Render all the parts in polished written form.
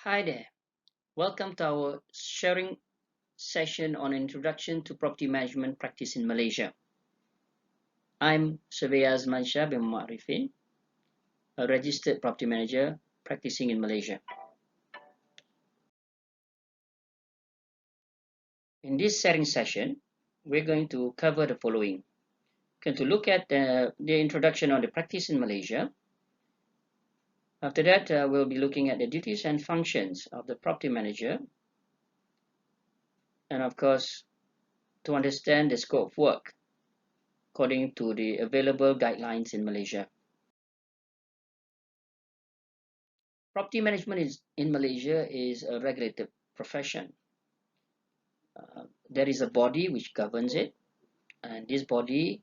Hi there. Welcome to our sharing session on Introduction to Property Management Practice in Malaysia. I'm Surveyor Adzman Shah bin Ariffin, a registered property manager practicing in Malaysia. In this sharing session, we're going to cover the following. We're going to look at the introduction on the practice in Malaysia. After that, we'll be looking at the duties and functions of the property manager. And of course, to understand the scope of work according to the available guidelines in Malaysia. Property management in Malaysia is a regulated profession. There is a body which governs it, and this body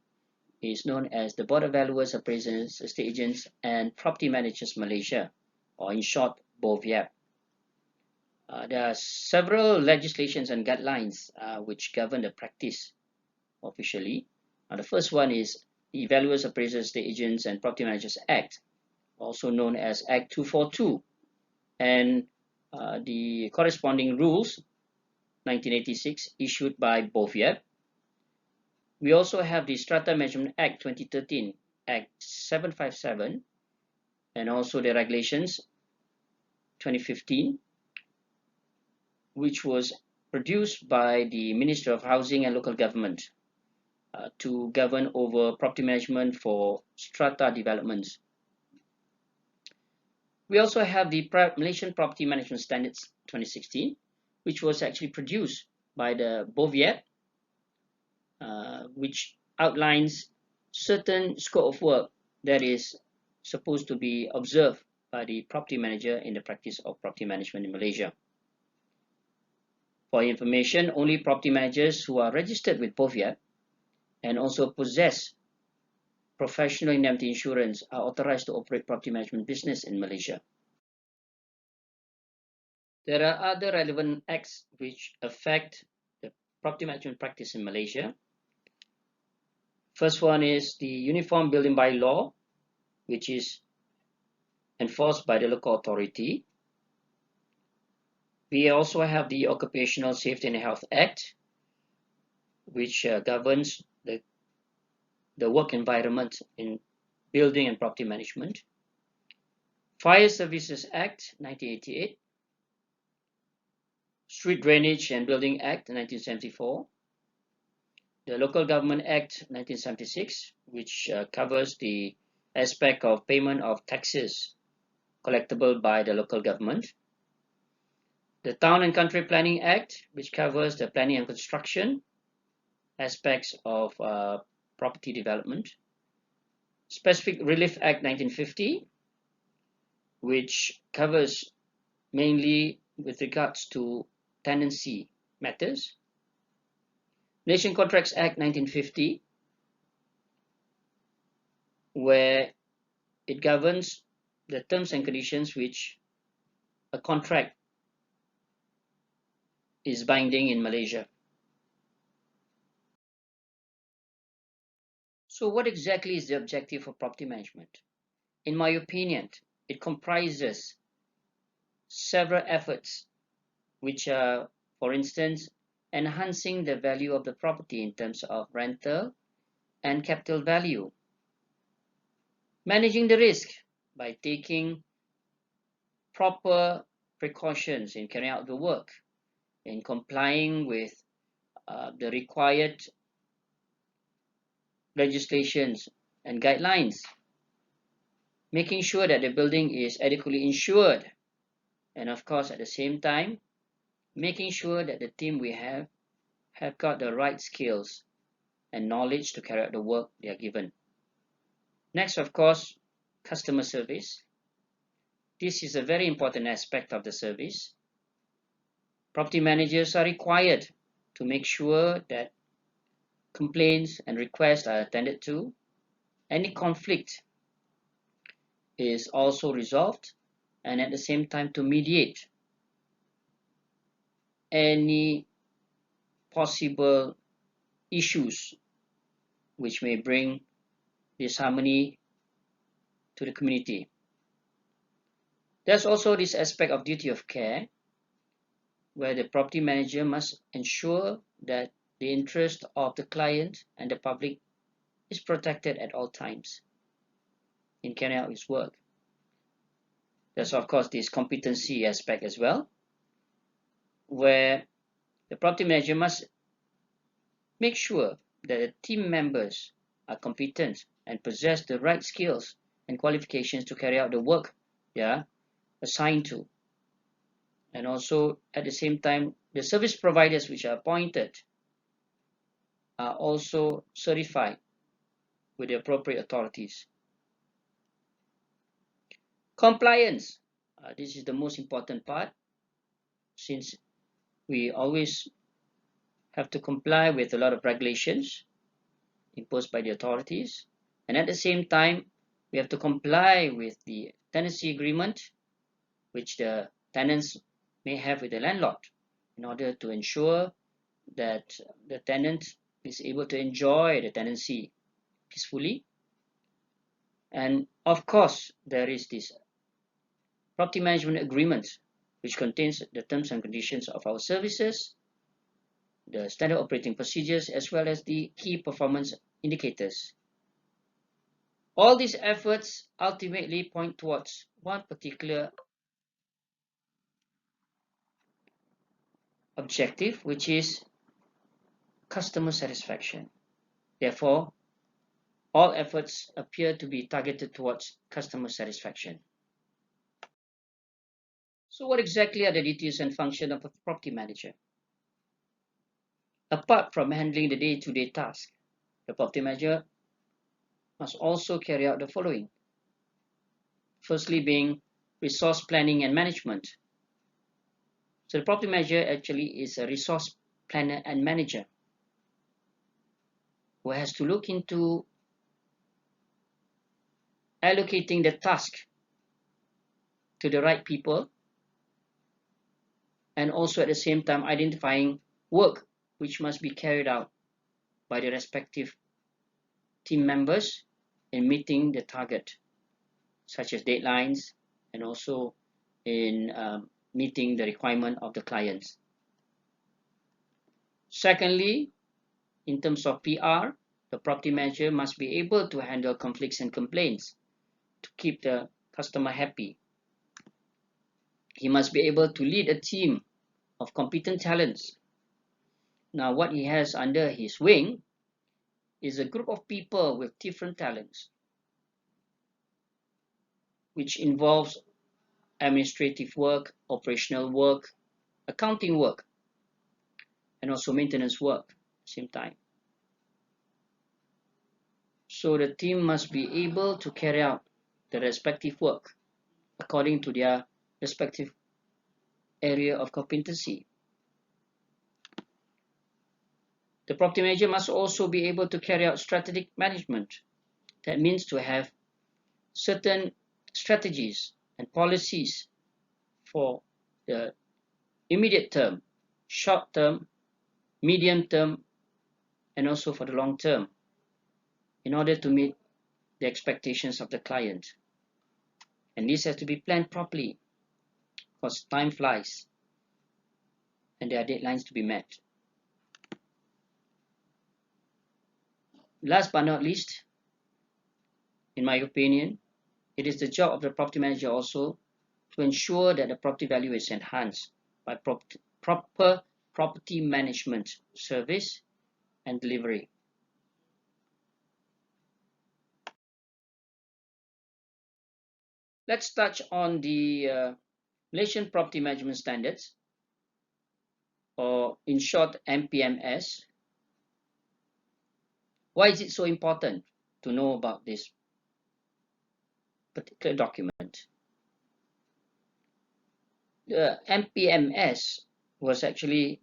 is known as the Board of Valuers, Appraisers, Estate Agents, and Property Managers Malaysia, or in short, BOVYAP. There are several legislations and guidelines which govern the practice officially. The first one is the Valuers, Appraisers, Estate Agents, and Property Managers Act, also known as Act 242, and the corresponding rules, 1986, issued by BOVYAP. We also have the Strata Management Act 2013, Act 757, and also the Regulations 2015, which was produced by the Minister of Housing and Local Government to govern over property management for strata developments. We also have the Malaysian Property Management Standards 2016, which was actually produced by the BOVYAP, which outlines certain scope of work that is supposed to be observed by the property manager in the practice of property management in Malaysia. For information, only property managers who are registered with BOVYAP and also possess professional indemnity insurance are authorized to operate property management business in Malaysia. There are other relevant acts which affect the property management practice in Malaysia. First one is the Uniform Building Bylaw, which is enforced by the local authority. We also have the Occupational Safety and Health Act, which governs the work environment in building and property management. Fire Services Act 1988, Street Drainage and Building Act 1974, the Local Government Act 1976, which covers the aspect of payment of taxes collectible by the local government. The Town and Country Planning Act, which covers the planning and construction aspects of property development. Specific Relief Act 1950, which covers mainly with regards to tenancy matters. Malaysian Contracts Act 1950, where it governs the terms and conditions which a contract is binding in Malaysia. So what exactly is the objective of property management? In my opinion, it comprises several efforts which are, for instance, enhancing the value of the property in terms of rental and capital value, managing the risk by taking proper precautions in carrying out the work, in complying with the required legislations and guidelines, making sure that the building is adequately insured, and of course at the same time making sure that the team we have got the right skills and knowledge to carry out the work they are given. Next, of course, customer service. This is a very important aspect of the service. Property managers are required to make sure that complaints and requests are attended to. Any conflict is also resolved, and at the same time to mediate any possible issues which may bring disharmony to the community. There's also this aspect of duty of care, where the property manager must ensure that the interest of the client and the public is protected at all times in carrying out his work. There's of course this competency aspect as well, where the property manager must make sure that the team members are competent and possess the right skills and qualifications to carry out the work they are assigned to. And also at the same time, the service providers which are appointed are also certified with the appropriate authorities. Compliance. This is the most important part, since we always have to comply with a lot of regulations imposed by the authorities, and at the same time we have to comply with the tenancy agreement which the tenants may have with the landlord, in order to ensure that the tenant is able to enjoy the tenancy peacefully. And of course there is this property management agreement, which contains the terms and conditions of our services, the standard operating procedures, as well as the key performance indicators. All these efforts ultimately point towards one particular objective, which is customer satisfaction. Therefore, all efforts appear to be targeted towards customer satisfaction. So what exactly are the duties and functions of a property manager? Apart from handling the day-to-day task, the property manager must also carry out the following. Firstly being resource planning and management. So the property manager actually is a resource planner and manager who has to look into allocating the task to the right people, and also at the same time identifying work which must be carried out by the respective team members in meeting the target, such as deadlines, and also in meeting the requirement of the clients. Secondly, in terms of PR, the property manager must be able to handle conflicts and complaints to keep the customer happy. He must be able to lead a team of competent talents. Now, what he has under his wing is a group of people with different talents, which involves administrative work, operational work, accounting work, and also maintenance work at the same time. So the team must be able to carry out the respective work according to their respective area of competency. The property manager must also be able to carry out strategic management. That means to have certain strategies and policies for the immediate term, short term, medium term, and also for the long term, in order to meet the expectations of the client. And this has to be planned properly, because time flies and there are deadlines to be met. Last but not least, in my opinion, it is the job of the property manager also to ensure that the property value is enhanced by proper property management service and delivery. Let's touch on the Malaysian Property Management Standards, or in short MPMS. Why is it so important to know about this particular document? The MPMS was actually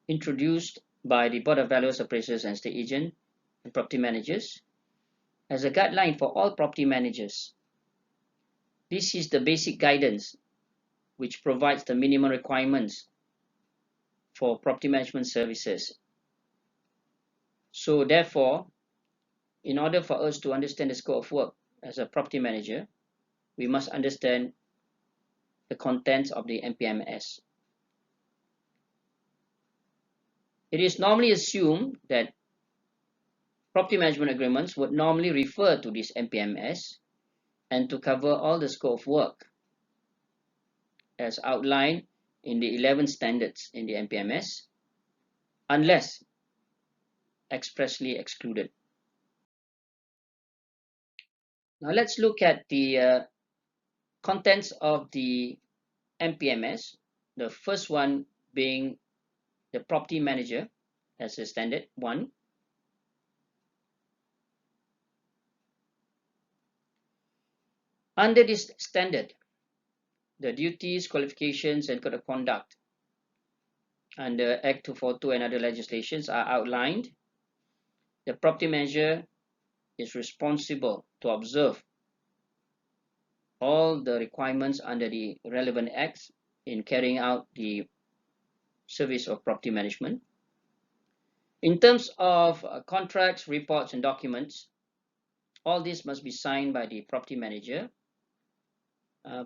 introduced by the Board of Valuers, Appraisers and Estate Agents and Property Managers as a guideline for all property managers. This is the basic guidance which provides the minimum requirements for property management services. So therefore, in order for us to understand the scope of work as a property manager, we must understand the contents of the MPMS. It is normally assumed that property management agreements would normally refer to this MPMS and to cover all the scope of work as outlined in the 11 standards in the MPMS, unless expressly excluded. Now let's look at the contents of the MPMS, the first one being the property manager as a standard 1. Under this standard, the duties, qualifications, and code of conduct under Act 242 and other legislations are outlined. The property manager is responsible to observe all the requirements under the relevant acts in carrying out the service of property management. In terms of contracts, reports, and documents, all this must be signed by the property manager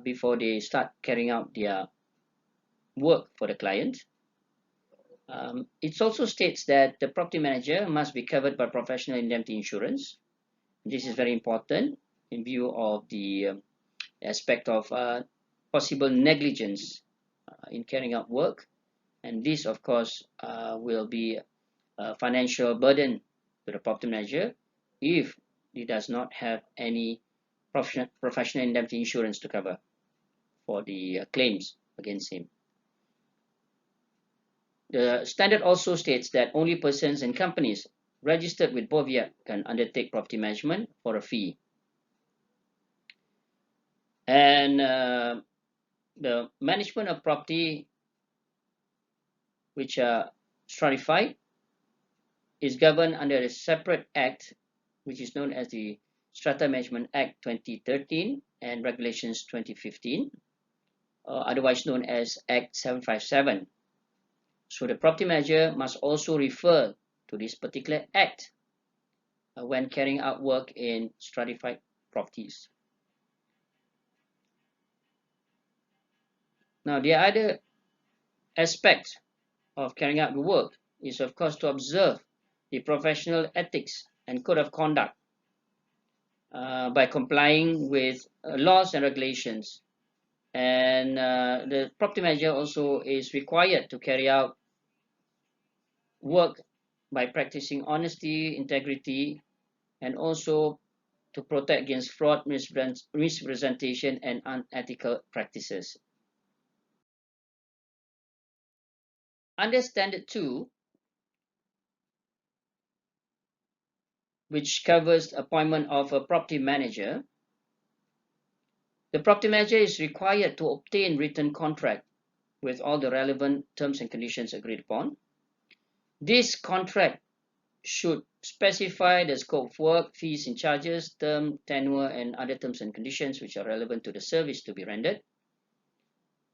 before they start carrying out their work for the client. It also states that the property manager must be covered by professional indemnity insurance. This is very important in view of the aspect of possible negligence in carrying out work, and this of course will be a financial burden to the property manager if he does not have any professional indemnity insurance to cover for the claims against him. The standard also states that only persons and companies registered with BOVIAP can undertake property management for a fee. And the management of property which are stratified is governed under a separate act which is known as the Strata Management Act 2013 and Regulations 2015, otherwise known as Act 757. So the property manager must also refer to this particular act when carrying out work in stratified properties. Now, the other aspect of carrying out the work is, of course, to observe the professional ethics and code of conduct by complying with laws and regulations. And the property manager also is required to carry out work by practicing honesty, integrity, and also to protect against fraud, misrepresentation, and unethical practices. Under Standard 2, which covers the appointment of a property manager, the property manager is required to obtain written contract with all the relevant terms and conditions agreed upon. This contract should specify the scope of work, fees and charges, term, tenure, and other terms and conditions which are relevant to the service to be rendered.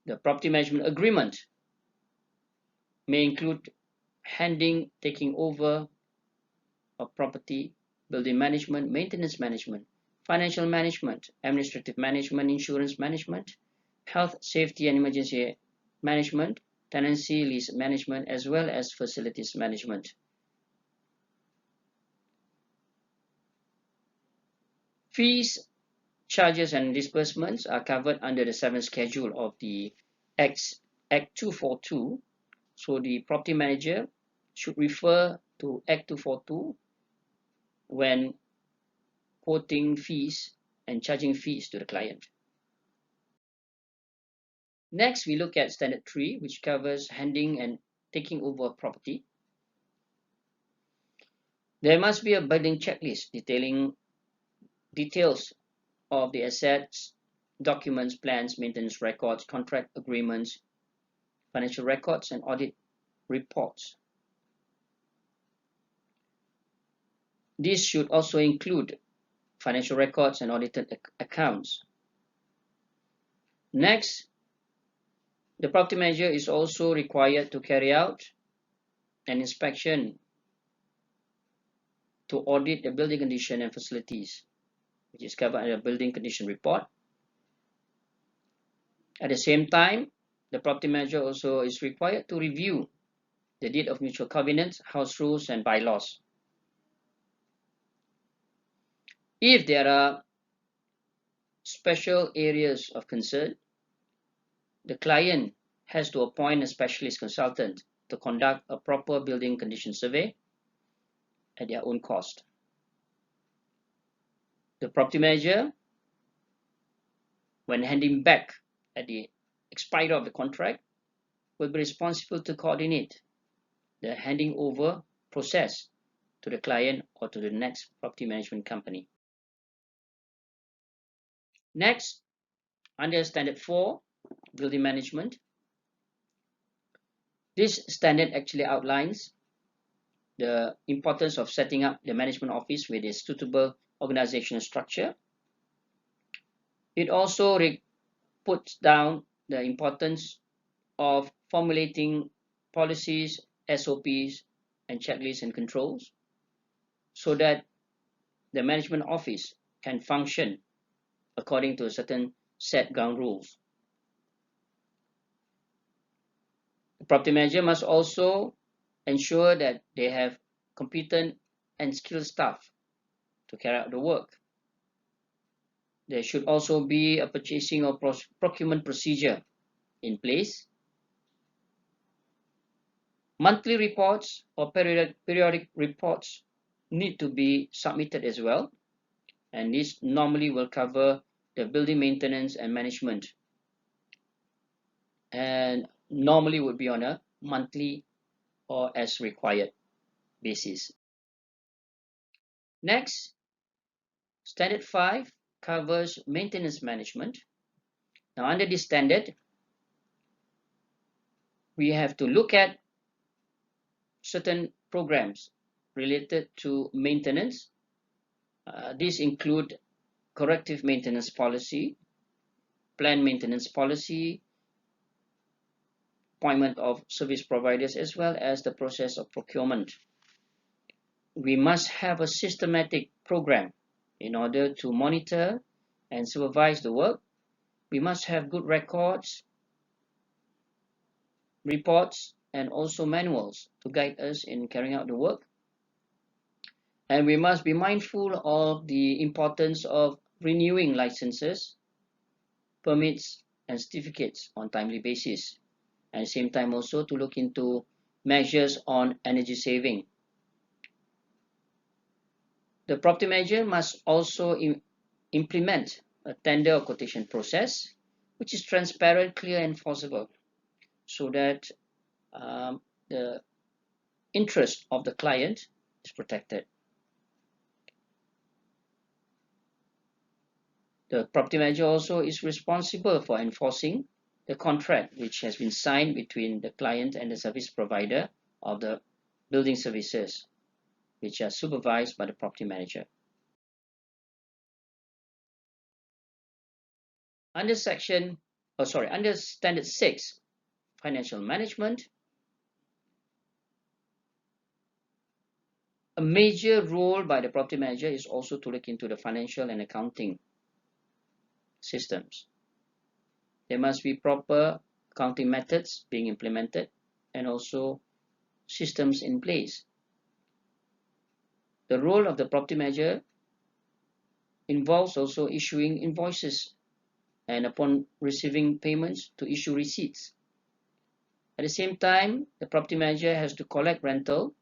The property management agreement may include handing, taking over of property, building management, maintenance management, financial management, administrative management, insurance management, health, safety and emergency management, tenancy, lease management, as well as facilities management. Fees, charges and disbursements are covered under the 7th schedule of the Act 242. So the property manager should refer to Act 242 when quoting fees and charging fees to the client. Next, we look at Standard 3, which covers handing and taking over property. There must be a building checklist detailing details of the assets, documents, plans, maintenance records, contract agreements, financial records, and audit reports. This should also include financial records and audited accounts. Next, the property manager is also required to carry out an inspection to audit the building condition and facilities, which is covered under the building condition report. At the same time, the property manager also is required to review the deed of mutual covenants, house rules, and bylaws. If there are special areas of concern, the client has to appoint a specialist consultant to conduct a proper building condition survey at their own cost. The property manager, when handing back at the expiry of the contract, will be responsible to coordinate the handing over process to the client or to the next property management company. Next, under Standard 4, Building Management, this standard actually outlines the importance of setting up the management office with a suitable organizational structure. It also puts down the importance of formulating policies, SOPs, and checklists and controls so that the management office can function according to a certain set ground rules. The property manager must also ensure that they have competent and skilled staff to carry out the work. There should also be a purchasing or procurement procedure in place. Monthly reports or periodic reports need to be submitted as well, and this normally will cover the building maintenance and management, and normally would be on a monthly or as required basis. Next, Standard 5 covers maintenance management. Now, under this standard, we have to look at certain programs related to maintenance. These include corrective maintenance policy, planned maintenance policy, appointment of service providers, as well as the process of procurement. We must have a systematic program in order to monitor and supervise the work. We must have good records, reports, and also manuals to guide us in carrying out the work. And we must be mindful of the importance of renewing licenses, permits, and certificates on a timely basis. And at the same time also to look into measures on energy saving. The property manager must also implement a tender or quotation process which is transparent, clear, and enforceable, so that the interest of the client is protected. The property manager also is responsible for enforcing the contract which has been signed between the client and the service provider of the building services, which are supervised by the property manager. Under Standard 6, Financial Management, a major role by the property manager is also to look into the financial and accounting systems. There must be proper accounting methods being implemented and also systems in place. The role of the property manager involves also issuing invoices and upon receiving payments to issue receipts. At the same time, the property manager has to collect rental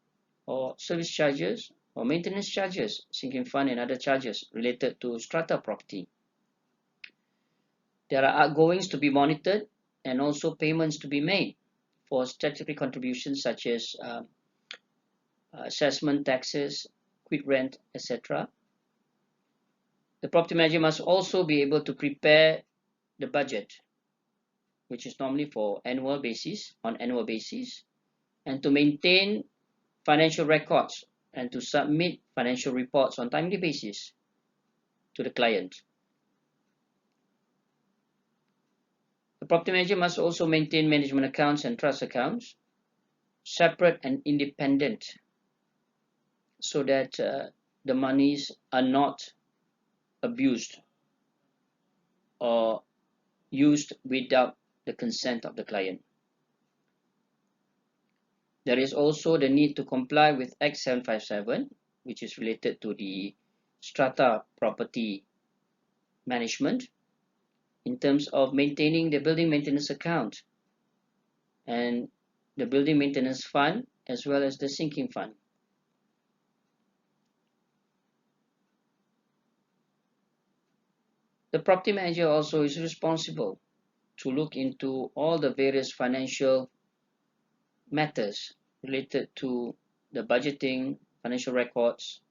or service charges or maintenance charges, sinking fund, and other charges related to strata property. There are outgoings to be monitored and also payments to be made for statutory contributions such as assessment taxes, quit rent, etc. The property manager must also be able to prepare the budget, which is normally for annual basis, and to maintain financial records and to submit financial reports on timely basis to the client. The property manager must also maintain management accounts and trust accounts, separate and independent, so that the monies are not abused or used without the consent of the client. There is also the need to comply with Act 757, which is related to the strata property management in terms of maintaining the building maintenance account and the building maintenance fund as well as the sinking fund. The property manager also is responsible to look into all the various financial matters related to the budgeting, financial records,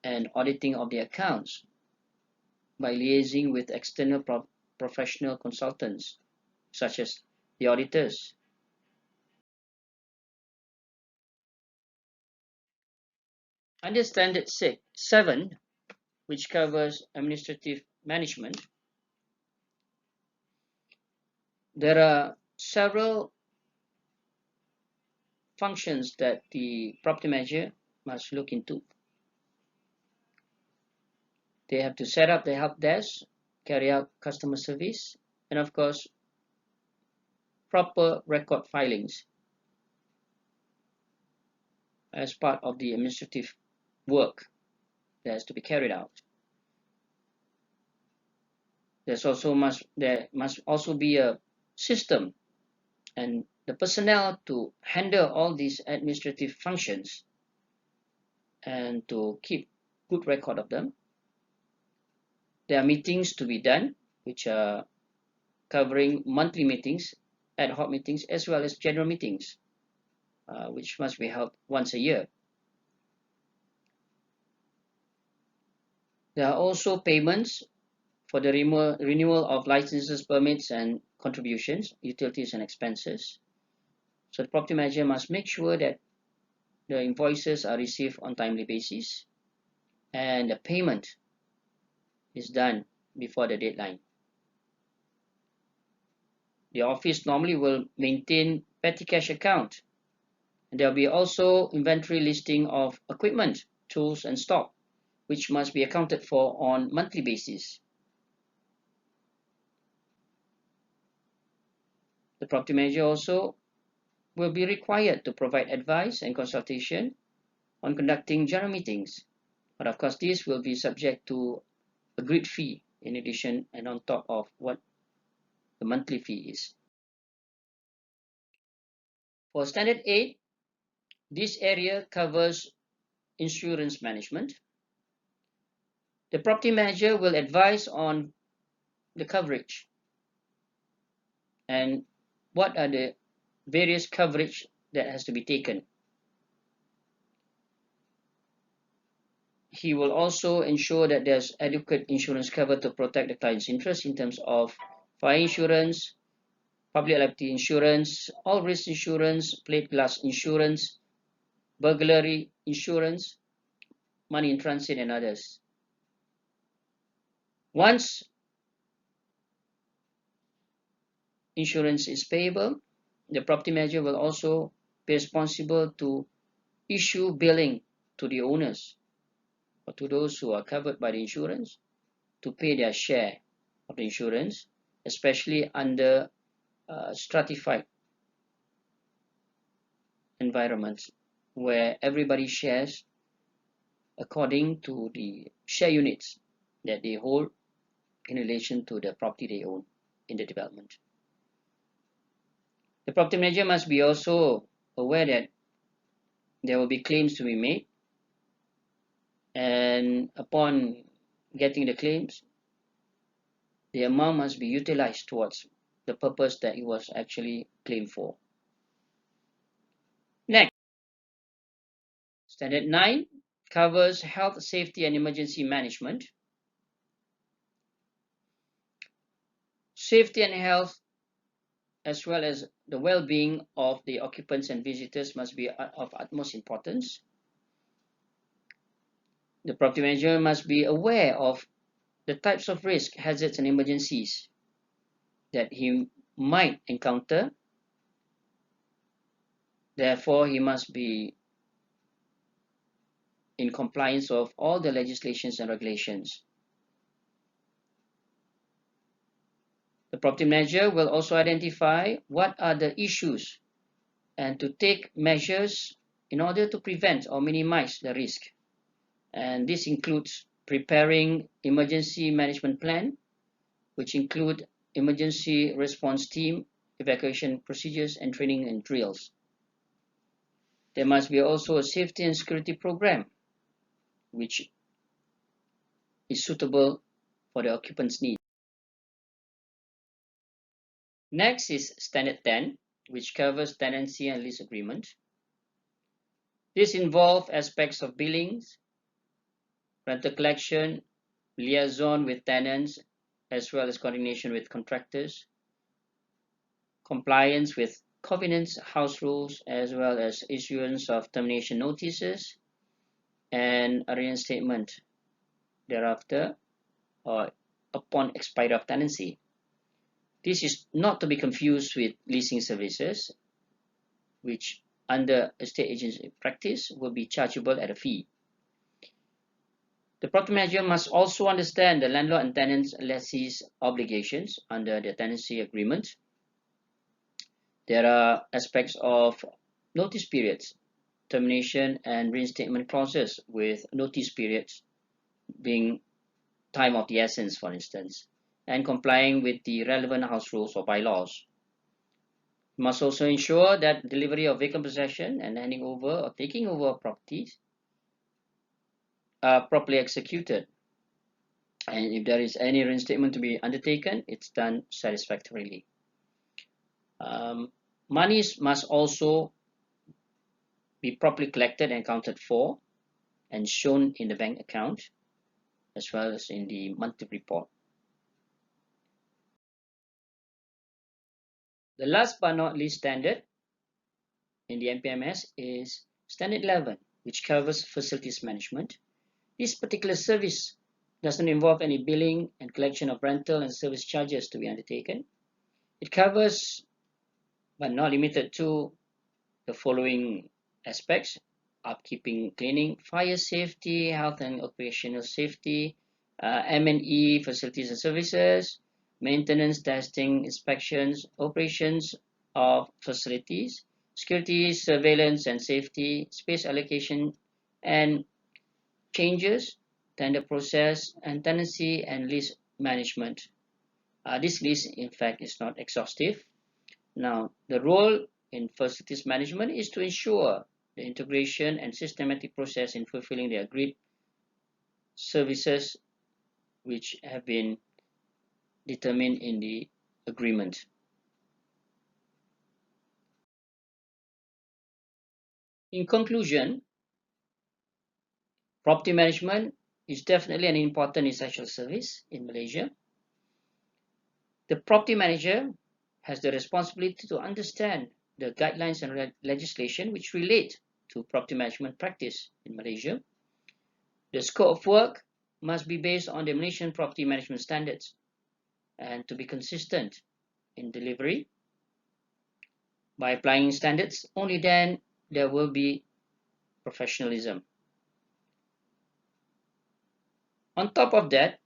and auditing of the accounts by liaising with external professional consultants such as the auditors. Under Standard 7, which covers administrative management, there are several functions that the property manager must look into. They have to set up the help desk, carry out customer service, and of course, proper record filings as part of the administrative work that has to be carried out. There must also be a system and the personnel to handle all these administrative functions and to keep good record of them. There are meetings to be done, which are covering monthly meetings, ad hoc meetings, as well as general meetings, which must be held once a year. There are also payments for the renewal of licenses, permits, and contributions, utilities, and expenses. So the property manager must make sure that the invoices are received on timely basis and the payment is done before the deadline. The office normally will maintain petty cash account, and there will be also inventory listing of equipment, tools, and stock, which must be accounted for on monthly basis. The property manager also will be required to provide advice and consultation on conducting general meetings, but of course this will be subject to agreed fee in addition and on top of what the monthly fee is. For Standard 8, this area covers insurance management. The property manager will advise on the coverage and what are the various coverage that has to be taken. He will also ensure that there's adequate insurance cover to protect the client's interest in terms of fire insurance, public liability insurance, all risk insurance, plate glass insurance, burglary insurance, money in transit, and others. Once insurance is payable, the property manager will also be responsible to issue billing to the owners or to those who are covered by the insurance to pay their share of the insurance, especially under stratified environments where everybody shares according to the share units that they hold in relation to the property they own in the development. The property manager must be also aware that there will be claims to be made, and upon getting the claims, the amount must be utilized towards the purpose that it was actually claimed for. Next, Standard 9 covers health, safety, and emergency management. Safety and health, as well as the well-being of the occupants and visitors, must be of utmost importance. The property manager must be aware of the types of risk, hazards, and emergencies that he might encounter. Therefore, he must be in compliance of all the legislations and regulations. property manager will also identify what are the issues and to take measures in order to prevent or minimize the risk. And this includes preparing emergency management plan, which include emergency response team, evacuation procedures, and training and drills. There must be also a safety and security program, which is suitable for the occupant's needs. Next is Standard 10, which covers tenancy and lease agreement. This involves aspects of billings, rental collection, liaison with tenants, as well as coordination with contractors, compliance with covenants, house rules, as well as issuance of termination notices and a reinstatement thereafter or upon expiry of tenancy. This is not to be confused with leasing services, which under estate agency practice will be chargeable at a fee. The property manager must also understand the landlord and tenant's lessee's obligations under the tenancy agreement. There are aspects of notice periods, termination and reinstatement clauses, with notice periods being time of the essence, for instance, and complying with the relevant house rules or bylaws. You must also ensure that delivery of vacant possession and handing over or taking over of properties are properly executed. And if there is any reinstatement to be undertaken, it's done satisfactorily. Monies must also be properly collected and accounted for and shown in the bank account as well as in the monthly report. The last but not least standard in the MPMS is Standard 11, which covers facilities management. This particular service doesn't involve any billing and collection of rental and service charges to be undertaken. It covers, but not limited to, the following aspects: upkeeping, cleaning, fire safety, health and occupational safety, M&E, facilities and services, maintenance, testing, inspections, operations of facilities, security, surveillance and safety, space allocation and changes, tender process, and tenancy and lease management. This list, in fact, is not exhaustive. Now, the role in facilities management is to ensure the integration and systematic process in fulfilling the agreed services which have been determined in the agreement. In conclusion, property management is definitely an important essential service in Malaysia. The property manager has the responsibility to understand the guidelines and legislation which relate to property management practice in Malaysia. The scope of work must be based on the Malaysian property management standards and to be consistent in delivery. By applying standards, only then there will be professionalism. On top of that,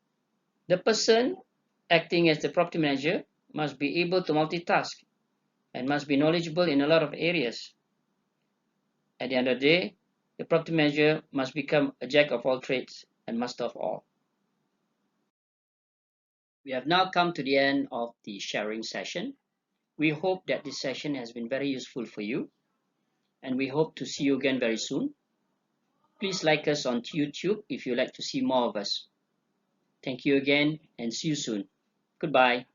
the person acting as the property manager must be able to multitask and must be knowledgeable in a lot of areas. At the end of the day, the property manager must become a jack of all trades and master of all. We have now come to the end of the sharing session. We hope that this session has been very useful for you, and we hope to see you again very soon. Please like us on YouTube if you'd like to see more of us. Thank you again and see you soon. Goodbye.